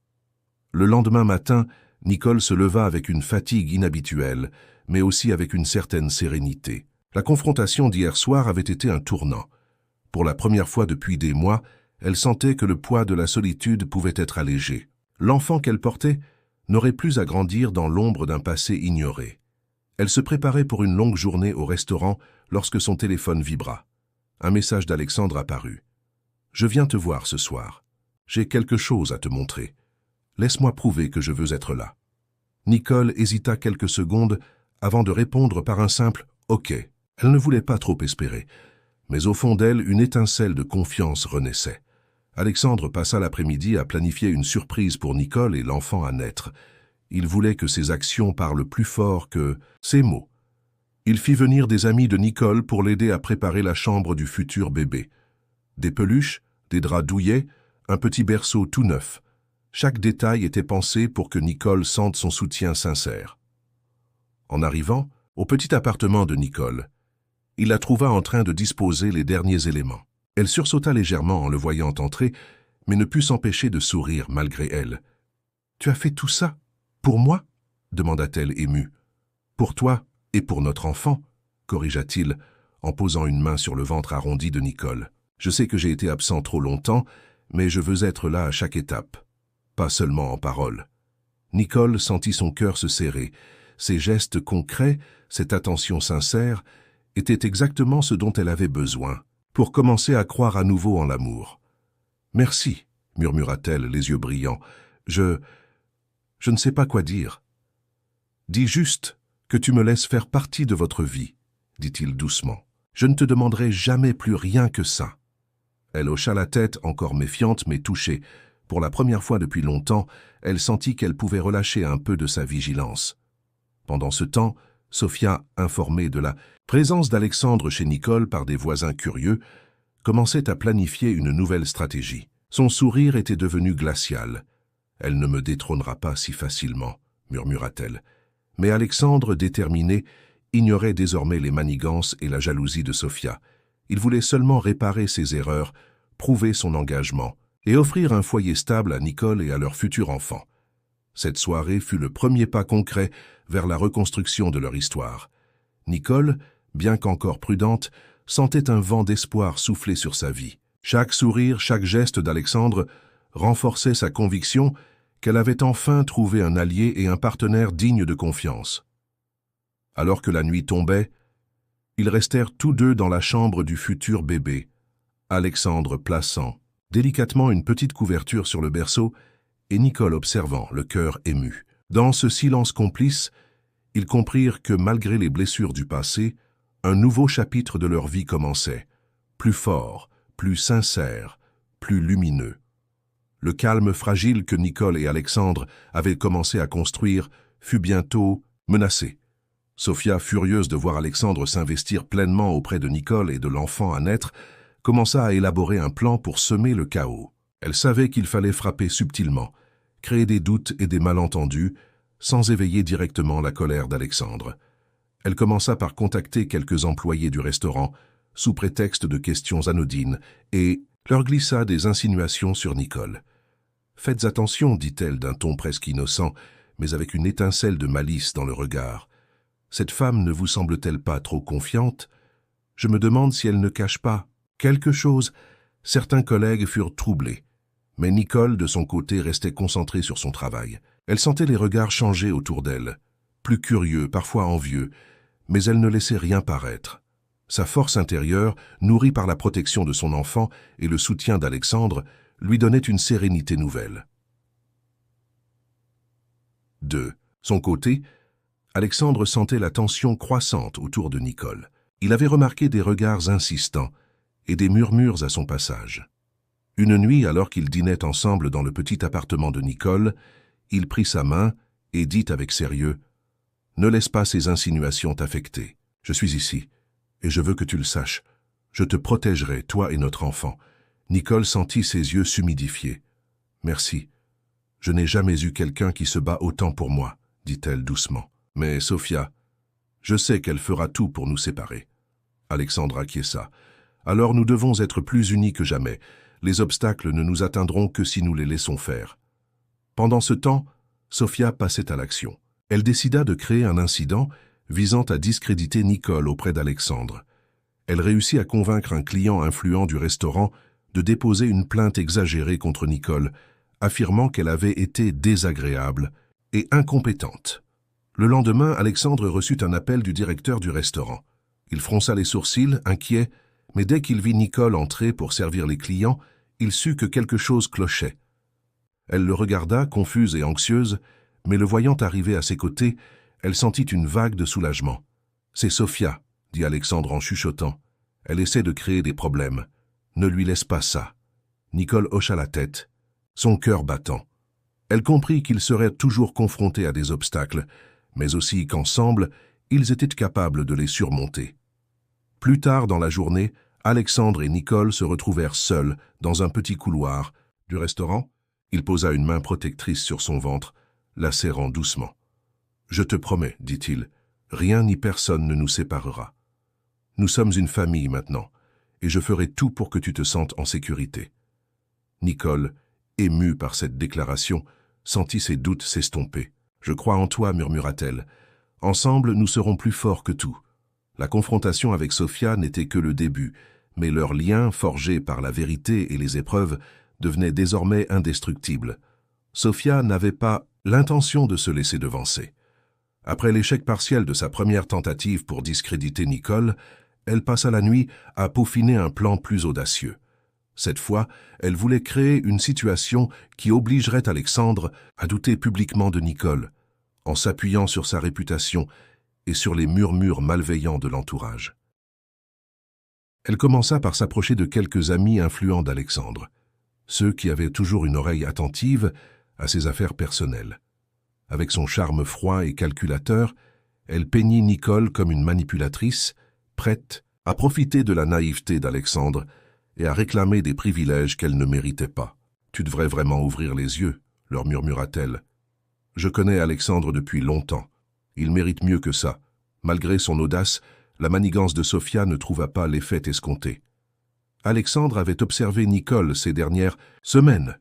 Le lendemain matin, Nicole se leva avec une fatigue inhabituelle, mais aussi avec une certaine sérénité. La confrontation d'hier soir avait été un tournant. Pour la première fois depuis des mois, elle sentait que le poids de la solitude pouvait être allégé. L'enfant qu'elle portait n'aurait plus à grandir dans l'ombre d'un passé ignoré. Elle se préparait pour une longue journée au restaurant lorsque son téléphone vibra. Un message d'Alexandre apparut. « Je viens te voir ce soir. J'ai quelque chose à te montrer. Laisse-moi prouver que je veux être là. » Nicole hésita quelques secondes avant de répondre par un simple « OK ». Elle ne voulait pas trop espérer, mais au fond d'elle, une étincelle de confiance renaissait. Alexandre passa l'après-midi à planifier une surprise pour Nicole et l'enfant à naître. Il voulait que ses actions parlent plus fort que ses mots. Il fit venir des amis de Nicole pour l'aider à préparer la chambre du futur bébé. Des peluches, des draps douillets, un petit berceau tout neuf. Chaque détail était pensé pour que Nicole sente son soutien sincère. En arrivant au petit appartement de Nicole, il la trouva en train de disposer les derniers éléments. Elle sursauta légèrement en le voyant entrer, mais ne put s'empêcher de sourire malgré elle. « Tu as fait tout ça? Pour moi ?» demanda-t-elle émue. « Pour toi et pour notre enfant, » corrigea-t-il, en posant une main sur le ventre arrondi de Nicole. « Je sais que j'ai été absent trop longtemps, mais je veux être là à chaque étape, pas seulement en parole. » Nicole sentit son cœur se serrer. Ses gestes concrets, cette attention sincère, étaient exactement ce dont elle avait besoin pour commencer à croire à nouveau en l'amour. « Merci, » murmura-t-elle, les yeux brillants. « Je ne sais pas quoi dire. »« Dis juste que tu me laisses faire partie de votre vie, » dit-il doucement. « Je ne te demanderai jamais plus rien que ça. » Elle hocha la tête, encore méfiante mais touchée. Pour la première fois depuis longtemps, elle sentit qu'elle pouvait relâcher un peu de sa vigilance. Pendant ce temps, Sophia, informée de la présence d'Alexandre chez Nicole par des voisins curieux, commençait à planifier une nouvelle stratégie. Son sourire était devenu glacial. « Elle ne me détrônera pas si facilement », murmura-t-elle. Mais Alexandre, déterminé, ignorait désormais les manigances et la jalousie de Sophia. Il voulait seulement réparer ses erreurs, prouver son engagement et offrir un foyer stable à Nicole et à leur futur enfant. Cette soirée fut le premier pas concret vers la reconstruction de leur histoire. Nicole, bien qu'encore prudente, sentait un vent d'espoir souffler sur sa vie. Chaque sourire, chaque geste d'Alexandre renforçait sa conviction qu'elle avait enfin trouvé un allié et un partenaire digne de confiance. Alors que la nuit tombait, ils restèrent tous deux dans la chambre du futur bébé, Alexandre plaçant délicatement une petite couverture sur le berceau et Nicole observant, le cœur ému. Dans ce silence complice, ils comprirent que malgré les blessures du passé, un nouveau chapitre de leur vie commençait, plus fort, plus sincère, plus lumineux. Le calme fragile que Nicole et Alexandre avaient commencé à construire fut bientôt menacé. Sofia, furieuse de voir Alexandre s'investir pleinement auprès de Nicole et de l'enfant à naître, commença à élaborer un plan pour semer le chaos. Elle savait qu'il fallait frapper subtilement, créer des doutes et des malentendus, sans éveiller directement la colère d'Alexandre. Elle commença par contacter quelques employés du restaurant, sous prétexte de questions anodines, et leur glissa des insinuations sur Nicole. « Faites attention, dit-elle d'un ton presque innocent, mais avec une étincelle de malice dans le regard. Cette femme ne vous semble-t-elle pas trop confiante? Je me demande si elle ne cache pas quelque chose. » Certains collègues furent troublés, mais Nicole, de son côté, restait concentrée sur son travail. Elle sentait les regards changer autour d'elle, plus curieux, parfois envieux, mais elle ne laissait rien paraître. Sa force intérieure, nourrie par la protection de son enfant et le soutien d'Alexandre, lui donnait une sérénité nouvelle. De son côté, Alexandre sentait la tension croissante autour de Nicole. Il avait remarqué des regards insistants et des murmures à son passage. Une nuit, alors qu'ils dînaient ensemble dans le petit appartement de Nicole, il prit sa main et dit avec sérieux « Ne laisse pas ces insinuations t'affecter. Je suis ici, et je veux que tu le saches. Je te protégerai, toi et notre enfant. » Nicole sentit ses yeux s'humidifier. « Merci. Je n'ai jamais eu quelqu'un qui se bat autant pour moi, » dit-elle doucement. « Mais Sofia, je sais qu'elle fera tout pour nous séparer. » Alexandre acquiesça. « Alors nous devons être plus unis que jamais. Les obstacles ne nous atteindront que si nous les laissons faire. » Pendant ce temps, Sofia passait à l'action. Elle décida de créer un incident visant à discréditer Nicole auprès d'Alexandre. Elle réussit à convaincre un client influent du restaurant de déposer une plainte exagérée contre Nicole, affirmant qu'elle avait été désagréable et incompétente. Le lendemain, Alexandre reçut un appel du directeur du restaurant. Il fronça les sourcils, inquiet, mais dès qu'il vit Nicole entrer pour servir les clients, il sut que quelque chose clochait. Elle le regarda, confuse et anxieuse, mais le voyant arriver à ses côtés, elle sentit une vague de soulagement. « C'est Sofia, » dit Alexandre en chuchotant. « Elle essaie de créer des problèmes. Ne lui laisse pas ça. » Nicole hocha la tête, son cœur battant. Elle comprit qu'ils seraient toujours confrontés à des obstacles, mais aussi qu'ensemble, ils étaient capables de les surmonter. Plus tard dans la journée, Alexandre et Nicole se retrouvèrent seuls dans un petit couloir du restaurant. Il posa une main protectrice sur son ventre, la serrant doucement. « Je te promets, dit-il, rien ni personne ne nous séparera. Nous sommes une famille maintenant, et je ferai tout pour que tu te sentes en sécurité. » Nicole, émue par cette déclaration, sentit ses doutes s'estomper. « Je crois en toi, murmura-t-elle. Ensemble, nous serons plus forts que tout. » La confrontation avec Sofia n'était que le début, mais leur lien, forgé par la vérité et les épreuves, devenait désormais indestructible. Sofia n'avait pas l'intention de se laisser devancer. Après l'échec partiel de sa première tentative pour discréditer Nicole, elle passa la nuit à peaufiner un plan plus audacieux. Cette fois, elle voulait créer une situation qui obligerait Alexandre à douter publiquement de Nicole, en s'appuyant sur sa réputation et sur les murmures malveillants de l'entourage. Elle commença par s'approcher de quelques amis influents d'Alexandre, ceux qui avaient toujours une oreille attentive à ses affaires personnelles. Avec son charme froid et calculateur, elle peignit Nicole comme une manipulatrice, prête à profiter de la naïveté d'Alexandre et à réclamer des privilèges qu'elle ne méritait pas. « Tu devrais vraiment ouvrir les yeux, » leur murmura-t-elle. « Je connais Alexandre depuis longtemps. Il mérite mieux que ça. » Malgré son audace, la manigance de Sofia ne trouva pas l'effet escompté. Alexandre avait observé Nicole ces dernières semaines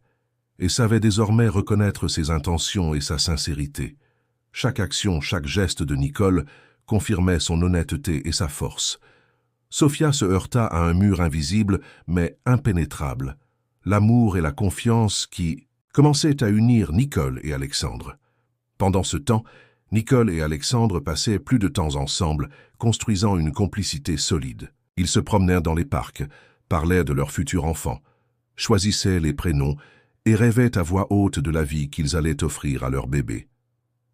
et savait désormais reconnaître ses intentions et sa sincérité. Chaque action, chaque geste de Nicole confirmait son honnêteté et sa force. Sofia se heurta à un mur invisible mais impénétrable, l'amour et la confiance qui commençaient à unir Nicole et Alexandre. Pendant ce temps, Nicole et Alexandre passaient plus de temps ensemble, construisant une complicité solide. Ils se promenèrent dans les parcs, parlaient de leur futur enfant, choisissaient les prénoms et rêvaient à voix haute de la vie qu'ils allaient offrir à leur bébé.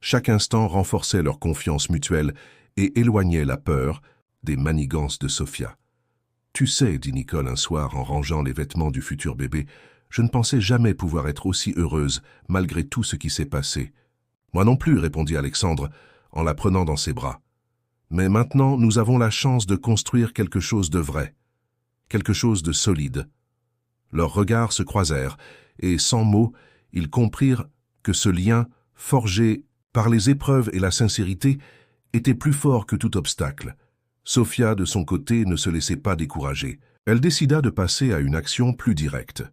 Chaque instant renforçait leur confiance mutuelle et éloignait la peur des manigances de Sofia. « Tu sais, dit Nicole un soir en rangeant les vêtements du futur bébé, je ne pensais jamais pouvoir être aussi heureuse malgré tout ce qui s'est passé. »« Moi non plus, répondit Alexandre en la prenant dans ses bras. Mais maintenant, nous avons la chance de construire quelque chose de vrai, quelque chose de solide. » Leurs regards se croisèrent, et sans mots, ils comprirent que ce lien, forgé par les épreuves et la sincérité, était plus fort que tout obstacle. Sophia, de son côté, ne se laissait pas décourager. Elle décida de passer à une action plus directe.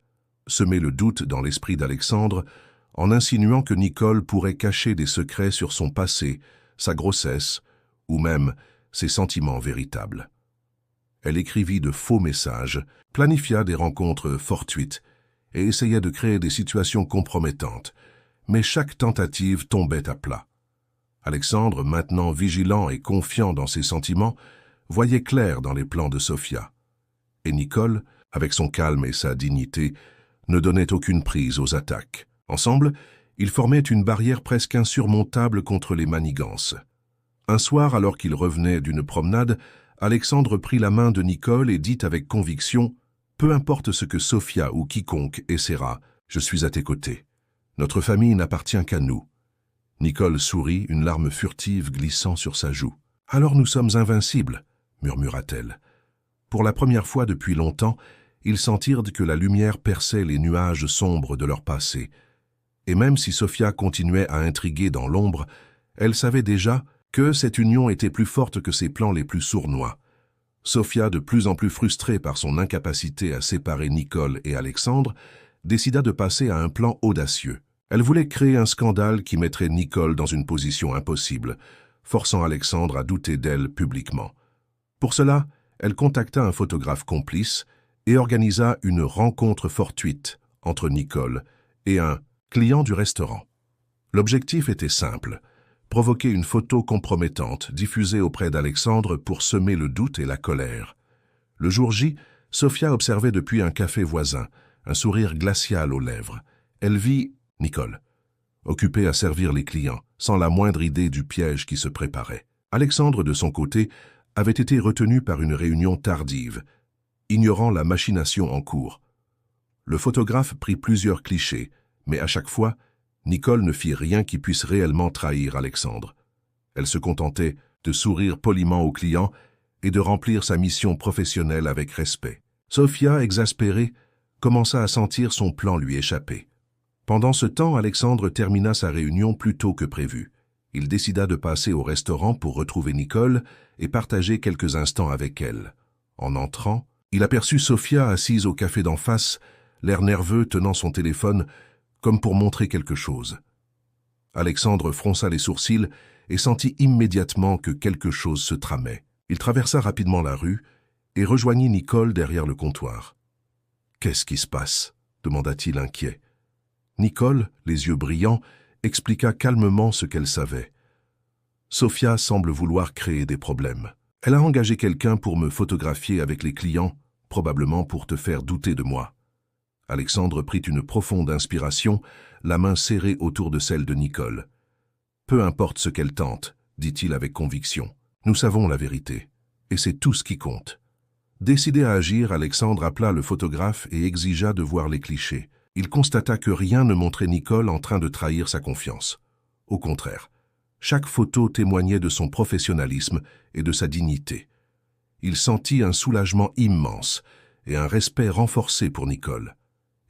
Semer le doute dans l'esprit d'Alexandre en insinuant que Nicole pourrait cacher des secrets sur son passé, sa grossesse, ou même ses sentiments véritables. Elle écrivit de faux messages, planifia des rencontres fortuites et essayait de créer des situations compromettantes, mais chaque tentative tombait à plat. Alexandre, maintenant vigilant et confiant dans ses sentiments, voyait clair dans les plans de Sophia. Et Nicole, avec son calme et sa dignité, ne donnait aucune prise aux attaques. Ensemble, ils formaient une barrière presque insurmontable contre les manigances. Un soir, alors qu'ils revenaient d'une promenade, Alexandre prit la main de Nicole et dit avec conviction « Peu importe ce que Sophia ou quiconque essaiera, je suis à tes côtés. Notre famille n'appartient qu'à nous. » Nicole sourit, une larme furtive glissant sur sa joue. « Alors nous sommes invincibles » murmura-t-elle. Pour la première fois depuis longtemps, ils sentirent que la lumière perçait les nuages sombres de leur passé. Et même si Sophia continuait à intriguer dans l'ombre, elle savait déjà que cette union était plus forte que ses plans les plus sournois. Sophia, de plus en plus frustrée par son incapacité à séparer Nicole et Alexandre, décida de passer à un plan audacieux. Elle voulait créer un scandale qui mettrait Nicole dans une position impossible, forçant Alexandre à douter d'elle publiquement. Pour cela, elle contacta un photographe complice et organisa une rencontre fortuite entre Nicole et un client du restaurant. L'objectif était simple, provoquer une photo compromettante diffusée auprès d'Alexandre pour semer le doute et la colère. Le jour J, Sophia observait depuis un café voisin, un sourire glacial aux lèvres. Elle vit Nicole, occupée à servir les clients, sans la moindre idée du piège qui se préparait. Alexandre, de son côté, avait été retenu par une réunion tardive, ignorant la machination en cours. Le photographe prit plusieurs clichés, mais à chaque fois, Nicole ne fit rien qui puisse réellement trahir Alexandre. Elle se contentait de sourire poliment aux clients et de remplir sa mission professionnelle avec respect. Sophia, exaspérée, commença à sentir son plan lui échapper. Pendant ce temps, Alexandre termina sa réunion plus tôt que prévu. Il décida de passer au restaurant pour retrouver Nicole et partager quelques instants avec elle. En entrant, il aperçut Sophia assise au café d'en face, l'air nerveux tenant son téléphone, comme pour montrer quelque chose. Alexandre fronça les sourcils et sentit immédiatement que quelque chose se tramait. Il traversa rapidement la rue et rejoignit Nicole derrière le comptoir. « Qu'est-ce qui se passe ?» demanda-t-il inquiet. Nicole, les yeux brillants, expliqua calmement ce qu'elle savait. « Sophia semble vouloir créer des problèmes. Elle a engagé quelqu'un pour me photographier avec les clients, probablement pour te faire douter de moi. » Alexandre prit une profonde inspiration, la main serrée autour de celle de Nicole. « Peu importe ce qu'elle tente, » dit-il avec conviction. « Nous savons la vérité, et c'est tout ce qui compte. » Décidé à agir, Alexandre appela le photographe et exigea de voir les clichés. Il constata que rien ne montrait Nicole en train de trahir sa confiance. Au contraire, chaque photo témoignait de son professionnalisme et de sa dignité. Il sentit un soulagement immense et un respect renforcé pour Nicole.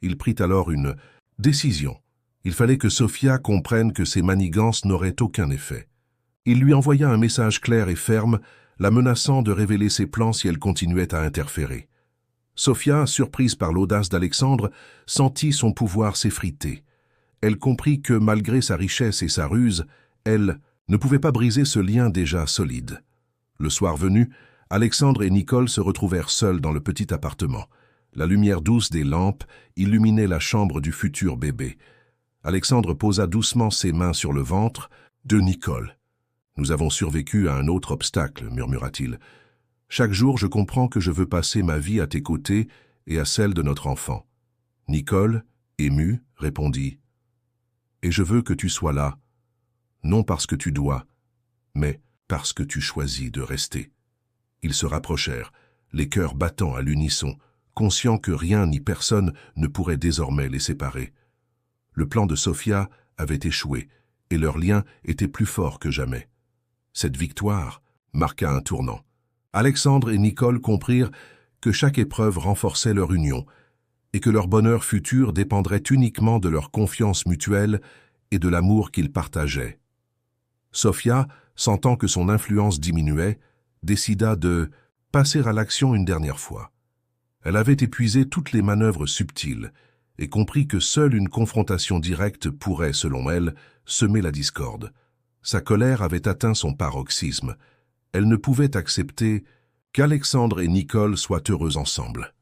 Il prit alors une décision. Il fallait que Sophia comprenne que ses manigances n'auraient aucun effet. Il lui envoya un message clair et ferme, la menaçant de révéler ses plans si elle continuait à interférer. Sophia, surprise par l'audace d'Alexandre, sentit son pouvoir s'effriter. Elle comprit que, malgré sa richesse et sa ruse, elle ne pouvait pas briser ce lien déjà solide. Le soir venu, Alexandre et Nicole se retrouvèrent seuls dans le petit appartement. La lumière douce des lampes illuminait la chambre du futur bébé. Alexandre posa doucement ses mains sur le ventre de Nicole. « Nous avons survécu à un autre obstacle, » murmura-t-il. « Chaque jour, je comprends que je veux passer ma vie à tes côtés et à celle de notre enfant. » Nicole, émue, répondit « Et je veux que tu sois là, non parce que tu dois, mais parce que tu choisis de rester. » Ils se rapprochèrent, les cœurs battant à l'unisson, conscients que rien ni personne ne pourrait désormais les séparer. Le plan de Sophia avait échoué, et leur lien était plus fort que jamais. Cette victoire, marqua un tournant. Alexandre et Nicole comprirent que chaque épreuve renforçait leur union et que leur bonheur futur dépendrait uniquement de leur confiance mutuelle et de l'amour qu'ils partageaient. Sofia, sentant que son influence diminuait, décida de passer à l'action une dernière fois. Elle avait épuisé toutes les manœuvres subtiles et comprit que seule une confrontation directe pourrait, selon elle, semer la discorde. Sa colère avait atteint son paroxysme. Elle ne pouvait accepter qu'Alexandre et Nicole soient heureux ensemble.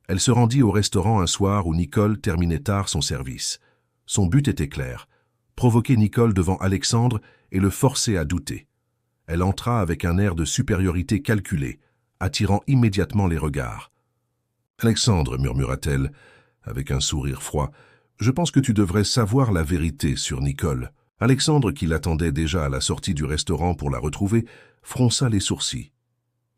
Elle se rendit au restaurant un soir où Nicole terminait tard son service. Son but était clair, provoquer Nicole devant Alexandre et le forcer à douter. Elle entra avec un air de supériorité calculée, attirant immédiatement les regards. « Alexandre, murmura-t-elle, avec un sourire froid, je pense que tu devrais savoir la vérité sur Nicole. » Alexandre, qui l'attendait déjà à la sortie du restaurant pour la retrouver, fronça les sourcils.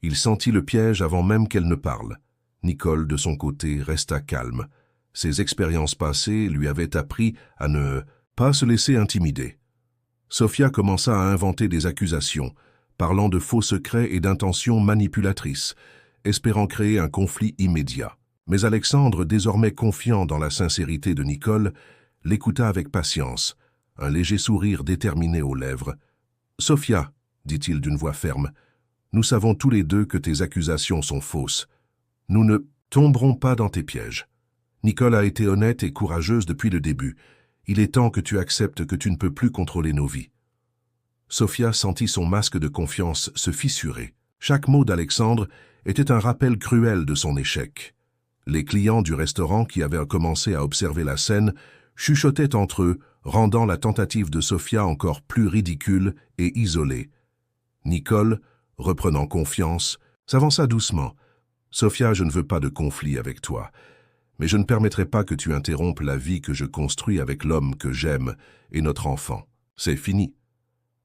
Il sentit le piège avant même qu'elle ne parle. Nicole, de son côté, resta calme. Ses expériences passées lui avaient appris à ne pas se laisser intimider. Sofia commença à inventer des accusations, parlant de faux secrets et d'intentions manipulatrices, espérant créer un conflit immédiat. Mais Alexandre, désormais confiant dans la sincérité de Nicole, l'écouta avec patience, un léger sourire déterminé aux lèvres. « Sofia, dit-il d'une voix ferme, nous savons tous les deux que tes accusations sont fausses. Nous ne tomberons pas dans tes pièges. Nicole a été honnête et courageuse depuis le début. Il est temps que tu acceptes que tu ne peux plus contrôler nos vies. » Sofia sentit son masque de confiance se fissurer. Chaque mot d'Alexandre était un rappel cruel de son échec. Les clients du restaurant qui avaient commencé à observer la scène chuchotaient entre eux, rendant la tentative de Sofia encore plus ridicule et isolée. Nicole, reprenant confiance, s'avança doucement. « Sofia, je ne veux pas de conflit avec toi, mais je ne permettrai pas que tu interrompes la vie que je construis avec l'homme que j'aime et notre enfant. C'est fini. »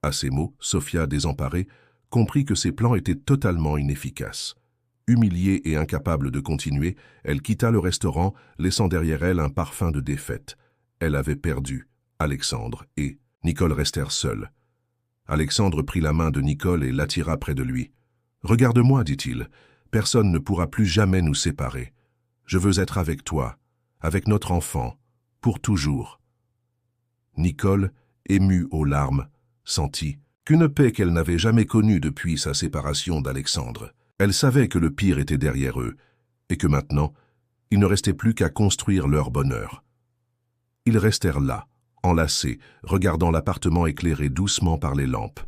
À ces mots, Sofia, désemparée, comprit que ses plans étaient totalement inefficaces. Humiliée et incapable de continuer, elle quitta le restaurant, laissant derrière elle un parfum de défaite. Elle avait perdu. Alexandre et Nicole restèrent seuls. Alexandre prit la main de Nicole et l'attira près de lui. « Regarde-moi, dit-il, personne ne pourra plus jamais nous séparer. Je veux être avec toi, avec notre enfant, pour toujours. » Nicole, émue aux larmes, sentit qu'une paix qu'elle n'avait jamais connue depuis sa séparation d'Alexandre. Elle savait que le pire était derrière eux, et que maintenant, il ne restait plus qu'à construire leur bonheur. Ils restèrent là, enlacés, regardant l'appartement éclairé doucement par les lampes.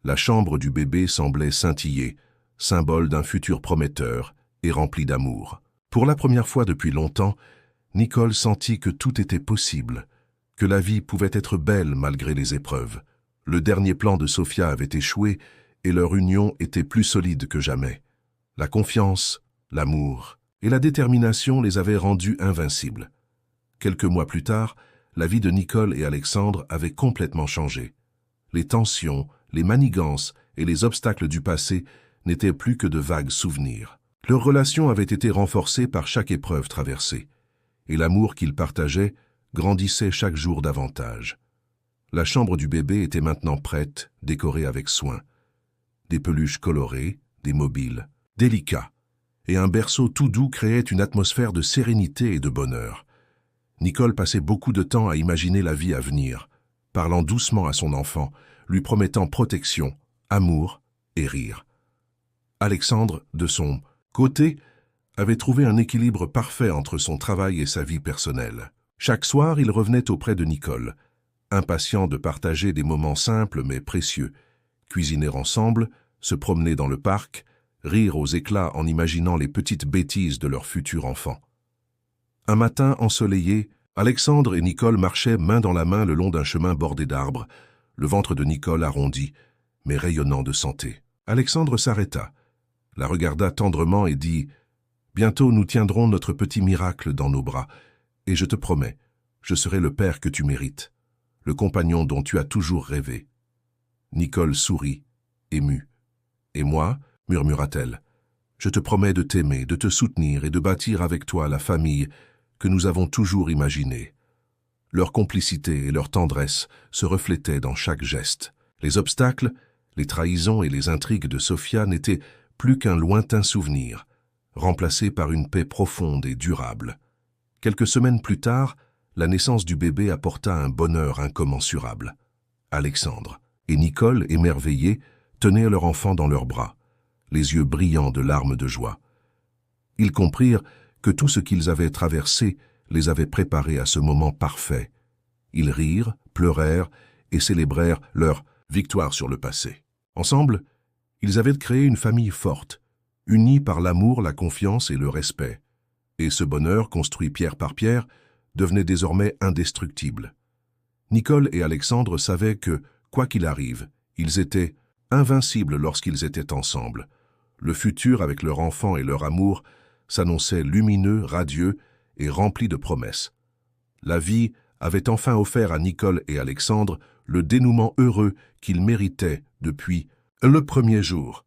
La chambre du bébé semblait scintiller, symbole d'un futur prometteur et rempli d'amour. Pour la première fois depuis longtemps, Nicole sentit que tout était possible, que la vie pouvait être belle malgré les épreuves. Le dernier plan de Sofia avait échoué et leur union était plus solide que jamais. La confiance, l'amour et la détermination les avaient rendus invincibles. Quelques mois plus tard, la vie de Nicole et Alexandre avait complètement changé. Les tensions, les manigances et les obstacles du passé n'étaient plus que de vagues souvenirs. Leur relation avait été renforcée par chaque épreuve traversée, et l'amour qu'ils partageaient grandissait chaque jour davantage. La chambre du bébé était maintenant prête, décorée avec soin. Des peluches colorées, des mobiles, délicats, et un berceau tout doux créait une atmosphère de sérénité et de bonheur. Nicole passait beaucoup de temps à imaginer la vie à venir, parlant doucement à son enfant, lui promettant protection, amour et rire. Alexandre, de son côté, avait trouvé un équilibre parfait entre son travail et sa vie personnelle. Chaque soir, il revenait auprès de Nicole, impatient de partager des moments simples mais précieux, cuisiner ensemble, se promener dans le parc, rire aux éclats en imaginant les petites bêtises de leur futur enfant. Un matin ensoleillé, Alexandre et Nicole marchaient main dans la main le long d'un chemin bordé d'arbres, le ventre de Nicole arrondi, mais rayonnant de santé. Alexandre s'arrêta, la regarda tendrement et dit « Bientôt nous tiendrons notre petit miracle dans nos bras, et je te promets, je serai le père que tu mérites, le compagnon dont tu as toujours rêvé. » Nicole sourit, émue. « Et moi, murmura-t-elle, je te promets de t'aimer, de te soutenir et de bâtir avec toi la famille que nous avons toujours imaginée. » Leur complicité et leur tendresse se reflétaient dans chaque geste. Les obstacles, Les trahisons et les intrigues de Sofia n'étaient plus qu'un lointain souvenir, remplacé par une paix profonde et durable. Quelques semaines plus tard, la naissance du bébé apporta un bonheur incommensurable. Alexandre et Nicole, émerveillés, tenaient leur enfant dans leurs bras, les yeux brillants de larmes de joie. Ils comprirent que tout ce qu'ils avaient traversé les avait préparés à ce moment parfait. Ils rirent, pleurèrent et célébrèrent leur victoire sur le passé. Ensemble, ils avaient créé une famille forte, unie par l'amour, la confiance et le respect. Et ce bonheur, construit pierre par pierre, devenait désormais indestructible. Nicole et Alexandre savaient que, quoi qu'il arrive, ils étaient invincibles lorsqu'ils étaient ensemble. Le futur, avec leur enfant et leur amour, s'annonçait lumineux, radieux et rempli de promesses. La vie avait enfin offert à Nicole et Alexandre le dénouement heureux qu'ils méritaient depuis le premier jour.